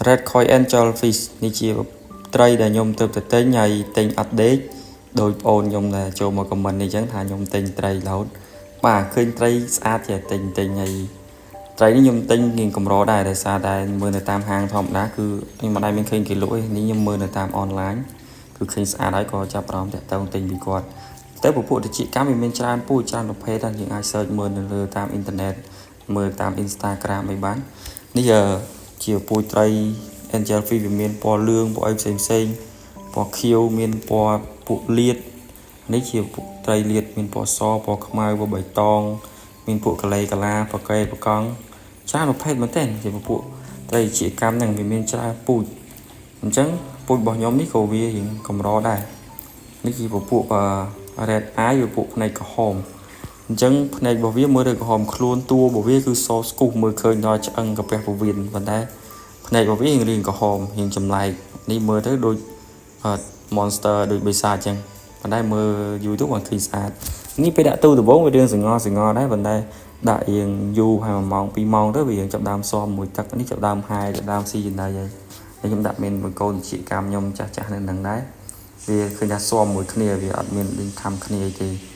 Red Koi Angel Fish នេះជាត្រីដែលខ្ញុំទៅទិញហើយទិញអត់ដេកដោយបងអូនខ្ញុំដែលចូលមកខមមិននេះអញ្ចឹងថាខ្ញុំទិញត្រីរហូតបាទឃើញត្រីស្អាតចេះទិញហើយត្រីនេះខ្ញុំទិញងាយកម្រដែរដោយសារតែមើលនៅតាមហាងធម្មតាគឺខ្ញុំមិនដែលមានឃើញគេលក់ទេនេះខ្ញុំមើលនៅតាមអនឡាញគឺឃើញស្អាតហើយក៏ចាប់អារម្មណ៍តាក់ទងទិញពីគាត់ទៅពពួកតិចកម្មវាមានច្រើនពូច្រើនប្រភេទដែរយើងអាច search មើលនៅលើតាមអ៊ីនធឺណិតមើលតាម Instagram អីបាននេះជាពូត្រី Angel Fish វាមានពណ៌លឿងពណ៌អីផ្សេងពណ៌ខៀវមានពណ៌ពួកលាតនេះជាពួកត្រីលាតមានពណ៌សពណ៌ខ្មៅពណ៌បៃតងមានពួកកលេកាឡាប្រកែប្រកង់ច្រើនប្រភេទមែនទែនជាពួកត្រីជាកម្មហ្នឹងវាមានច្រើនពូជអញ្ចឹងពូជរបស់ខ្ញុំនេះក៏វារៀងកម្រដែរនេះជាពួក Red Eye វាពួកភ្នែកក្រហមអញ្ចឹងភ្នែករបស់វាមើលទៅក្រហមខ្លួនតួរបស់វាគឺសស្គុះមើលឃើញដល់ឆ្អឹងកាពះពោះវៀនប៉ុន្តែភ្នែករបស់វារៀងក្រហមរៀងចម្លែកនេះមើលទៅដូច monster ដូចបិសាចអញ្ចឹងប៉ុន្តែមើលយូរទៅមិនឃើញស្អាតនេះពេលដាក់ទូដំបងវារឿងសងដែរប៉ុន្តែដាក់រៀងយូរហើយ1ម៉ោង2ម៉ោងទៅវារៀងចាប់ដើមសមមួយទឹកនេះចាប់ដើមហាយចាប់ដើមស៊ីចំណៃហើយខ្ញុំដាក់មានមួយកូនជាកម្មខ្ញុំចាស់នៅនឹងដែរវាឃើញថាសមមួយគ្នាវាអត់មានលេងខំគ្នាអីទេ